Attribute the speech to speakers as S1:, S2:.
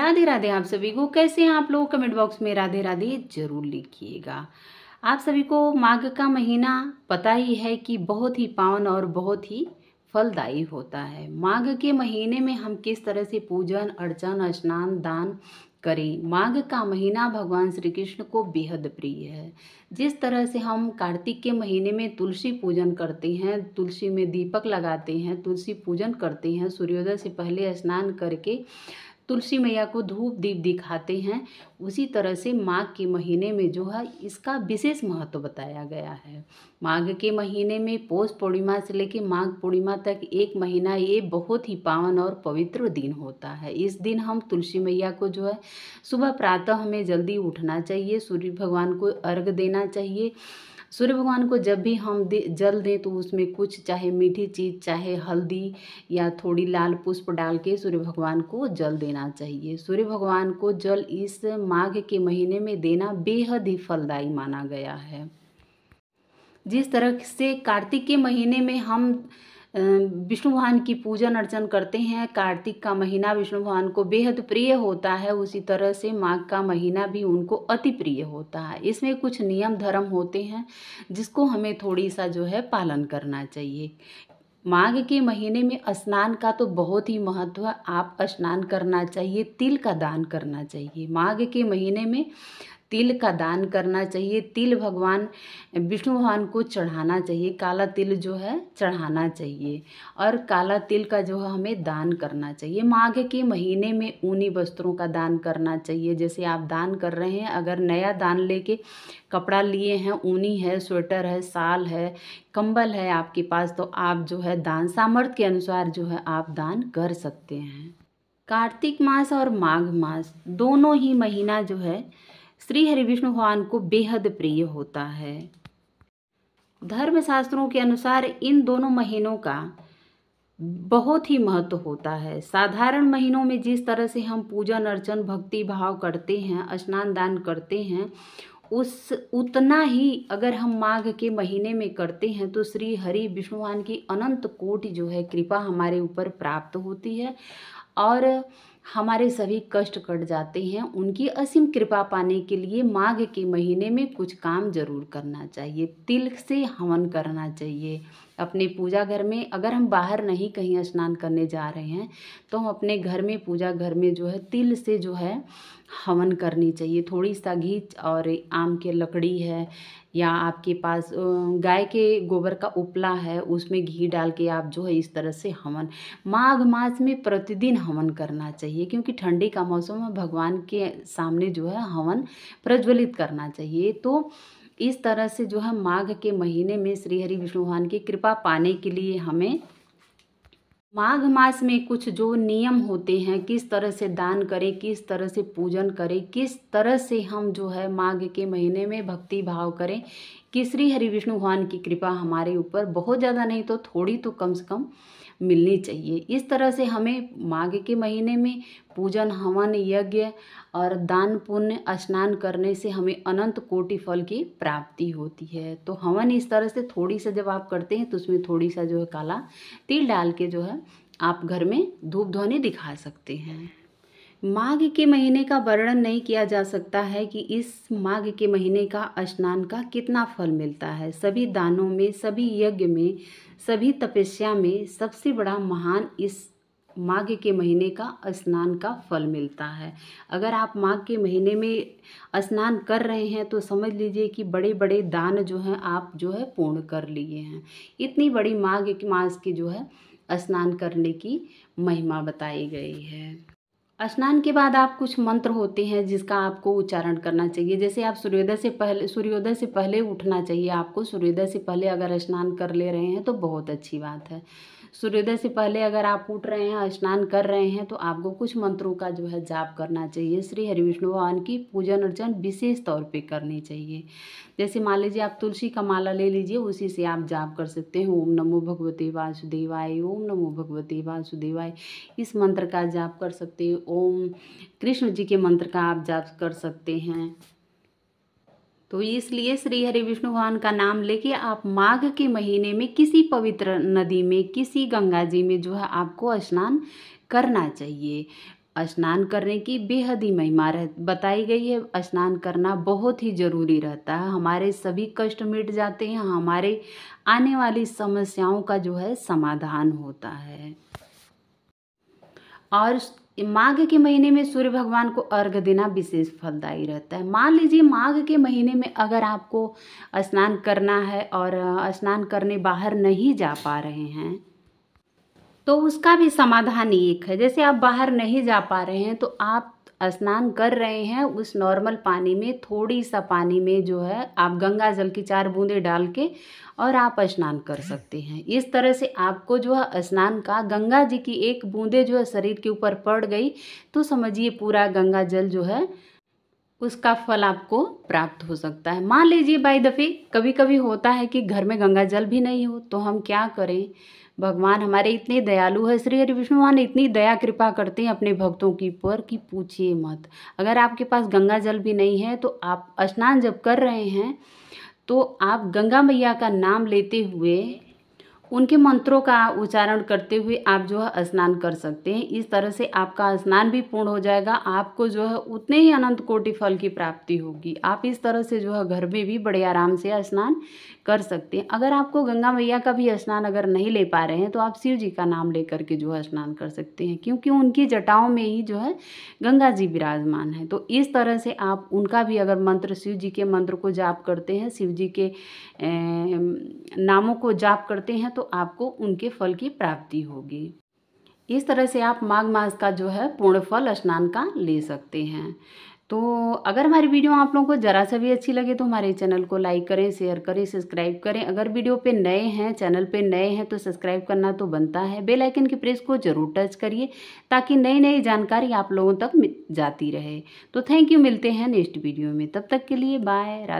S1: राधे राधे आप सभी को। कैसे हैं आप लोग? कमेंट बॉक्स में राधे राधे जरूर लिखिएगा। आप सभी को माघ का महीना पता ही है कि बहुत ही पावन और बहुत ही फलदायी होता है। माघ के महीने में हम किस तरह से पूजन अर्चन स्नान दान करें। माघ का महीना भगवान श्री कृष्ण को बेहद प्रिय है। जिस तरह से हम कार्तिक के महीने में तुलसी पूजन करते हैं, तुलसी में दीपक लगाते हैं, तुलसी पूजन करते हैं, सूर्योदय से पहले स्नान करके तुलसी मैया को धूप दीप दिखाते हैं, उसी तरह से माघ के महीने में जो है इसका विशेष महत्व बताया गया है। माघ के महीने में पौष पूर्णिमा से लेकर माघ पूर्णिमा तक एक महीना ये बहुत ही पावन और पवित्र दिन होता है। इस दिन हम तुलसी मैया को जो है सुबह प्रातः हमें जल्दी उठना चाहिए, सूर्य भगवान को अर्घ्य देना चाहिए। सूर्य भगवान को जब भी हम जल दें तो उसमें कुछ चाहे मीठी चीज़, चाहे हल्दी या थोड़ी लाल पुष्प डाल के सूर्य भगवान को जल देना चाहिए। सूर्य भगवान को जल इस माघ के महीने में देना बेहद ही फलदायी माना गया है। जिस तरह से कार्तिक के महीने में हम विष्णु भगवान की पूजन अर्चन करते हैं, कार्तिक का महीना विष्णु भगवान को बेहद प्रिय होता है, उसी तरह से माघ का महीना भी उनको अति प्रिय होता है। इसमें कुछ नियम धर्म होते हैं जिसको हमें थोड़ी सा जो है पालन करना चाहिए। माघ के महीने में स्नान का तो बहुत ही महत्व है। आप स्नान करना चाहिए, तिल का दान करना चाहिए। माघ के महीने में तिल का दान करना चाहिए। तिल भगवान विष्णु भगवान को चढ़ाना चाहिए, काला तिल जो है चढ़ाना चाहिए और काला तिल का जो है हमें दान करना चाहिए। माघ के महीने में ऊनी वस्त्रों का दान करना चाहिए। जैसे आप दान कर रहे हैं, अगर नया दान लेके कपड़ा लिए हैं, ऊनी है, स्वेटर है, साल है, कंबल है आपके पास, तो आप जो है दान सामर्थ्य के अनुसार जो है आप दान कर सकते हैं। कार्तिक मास और माघ मास दोनों ही महीना जो है श्री हरि विष्णु भगवान को बेहद प्रिय होता है। धर्मशास्त्रों के अनुसार इन दोनों महीनों का बहुत ही महत्व होता है। साधारण महीनों में जिस तरह से हम पूजन अर्चन भक्ति भाव करते हैं, स्नान दान करते हैं, उतना ही अगर हम माघ के महीने में करते हैं तो श्री हरि विष्णु भगवान की अनंत कोटि जो है कृपा हमारे ऊपर प्राप्त होती है और हमारे सभी कष्ट कट जाते हैं। उनकी असीम कृपा पाने के लिए माघ के महीने में कुछ काम जरूर करना चाहिए। तिल से हवन करना चाहिए अपने पूजा घर में। अगर हम बाहर नहीं कहीं स्नान करने जा रहे हैं तो हम अपने घर में पूजा घर में जो है तिल से जो है हवन करनी चाहिए। थोड़ी सा घी और आम की लकड़ी है या आपके पास गाय के गोबर का उपला है, उसमें घी डाल के आप जो है इस तरह से हवन माघ मास में प्रतिदिन हवन करना चाहिए, क्योंकि ठंडी का मौसम है, भगवान के सामने जो है हवन प्रज्वलित करना चाहिए। तो इस तरह से जो है माघ के महीने में श्री हरि विष्णु भगवान की कृपा पाने के लिए हमें माघ मास में कुछ जो नियम होते हैं, किस तरह से दान करें, किस तरह से पूजन करें, किस तरह से हम जो है माघ के महीने में भक्ति भाव करें कि श्री हरि विष्णु भगवान की कृपा हमारे ऊपर बहुत ज़्यादा नहीं तो थोड़ी तो कम से कम मिलनी चाहिए। इस तरह से हमें माघ के महीने में पूजन हवन यज्ञ और दान पुण्य स्नान करने से हमें अनंत कोटि फल की प्राप्ति होती है। तो हवन इस तरह से थोड़ी सा जब आप करते हैं तो उसमें थोड़ी सा जो है काला तिल डाल के जो है आप घर में धूप ध्वनि दिखा सकते हैं। माघ के महीने का वर्णन नहीं किया जा सकता है कि इस माघ के महीने का स्नान का कितना फल मिलता है। सभी दानों में, सभी यज्ञ में, सभी तपस्या में सबसे बड़ा महान इस माघ के महीने का स्नान का फल मिलता है। अगर आप माघ के महीने में स्नान कर रहे हैं तो समझ लीजिए कि बड़े बड़े दान जो हैं आप जो है पूर्ण कर लिए हैं। इतनी बड़ी माघ के मास की जो है स्नान करने की महिमा बताई गई है। स्नान के बाद आप कुछ मंत्र होते हैं जिसका आपको उच्चारण करना चाहिए। जैसे आप सूर्योदय से पहले उठना चाहिए आपको। सूर्योदय से पहले अगर स्नान कर ले रहे हैं तो बहुत अच्छी बात है। सूर्योदय से पहले अगर आप उठ रहे हैं, स्नान कर रहे हैं, तो आपको कुछ मंत्रों का जो है जाप करना चाहिए। श्री हरि विष्णु भगवान की पूजन अर्चन विशेष तौर पे करनी चाहिए। जैसे मान लीजिए आप तुलसी का माला ले लीजिए, उसी से आप जाप कर सकते हैं। ओम नमो भगवते वासुदेवाय, ओम नमो भगवते वासुदेवाय, इस मंत्र का जाप कर सकते हैं। ओम कृष्ण जी के मंत्र का आप जाप कर सकते हैं। तो इसलिए श्री हरि विष्णु भगवान का नाम लेके आप माघ के महीने में किसी पवित्र नदी में, किसी गंगा जी में जो है आपको स्नान करना चाहिए। स्नान करने की बेहद ही महिमा बताई गई है। स्नान करना बहुत ही ज़रूरी रहता है, हमारे सभी कष्ट मिट जाते हैं, हमारे आने वाली समस्याओं का जो है समाधान होता है। और माघ के महीने में सूर्य भगवान को अर्घ देना विशेष फलदायी रहता है। मान लीजिए माघ के महीने में अगर आपको स्नान करना है और स्नान करने बाहर नहीं जा पा रहे हैं, तो उसका भी समाधान एक है। जैसे आप बाहर नहीं जा पा रहे हैं तो आप स्नान कर रहे हैं, उस नॉर्मल पानी में थोड़ी सा पानी में जो है आप गंगा जल की 4 बूंदें डाल के और आप स्नान कर सकते हैं। इस तरह से आपको जो है स्नान का गंगा जी की 1 बूंदे जो है शरीर के ऊपर पड़ गई तो समझिए पूरा गंगा जल जो है उसका फल आपको प्राप्त हो सकता है। मान लीजिए बाय द वे कभी कभी होता है कि घर में गंगा जल भी नहीं हो, तो हम क्या करें। भगवान हमारे इतने दयालु है, श्री हरि विष्णु भगवान इतनी दया कृपा करते हैं अपने भक्तों की पर कि पूछिए मत। अगर आपके पास गंगा जल भी नहीं है तो आप स्नान जब कर रहे हैं तो आप गंगा मैया का नाम लेते हुए उनके मंत्रों का उच्चारण करते हुए आप जो है स्नान कर सकते हैं। इस तरह से आपका स्नान भी पूर्ण हो जाएगा, आपको जो है उतने ही अनंत कोटि फल की प्राप्ति होगी। आप इस तरह से जो है घर में भी बड़े आराम से स्नान कर सकते हैं। अगर आपको गंगा मैया का भी स्नान अगर नहीं ले पा रहे हैं तो आप शिव जी का नाम लेकर के जो है स्नान कर सकते हैं, क्योंकि उनकी जटाओं में ही जो है गंगा जी विराजमान है। तो इस तरह से आप उनका भी अगर मंत्र, शिव जी के मंत्र को जाप करते हैं, शिव जी के नामों को जाप करते हैं तो आपको उनके फल की प्राप्ति होगी। इस तरह से आप माघ मास का जो है पूर्ण फल स्नान का ले सकते हैं। तो अगर हमारी वीडियो आप लोगों को ज़रा सा भी अच्छी लगे तो हमारे चैनल को लाइक करें, शेयर करें, सब्सक्राइब करें। अगर वीडियो पे नए हैं, चैनल पे नए हैं तो सब्सक्राइब करना तो बनता है। बेल आइकन की प्रेस को ज़रूर टच करिए ताकि नई नई जानकारी आप लोगों तक जाती रहे। तो थैंक यू, मिलते हैं नेक्स्ट वीडियो में। तब तक के लिए बाय।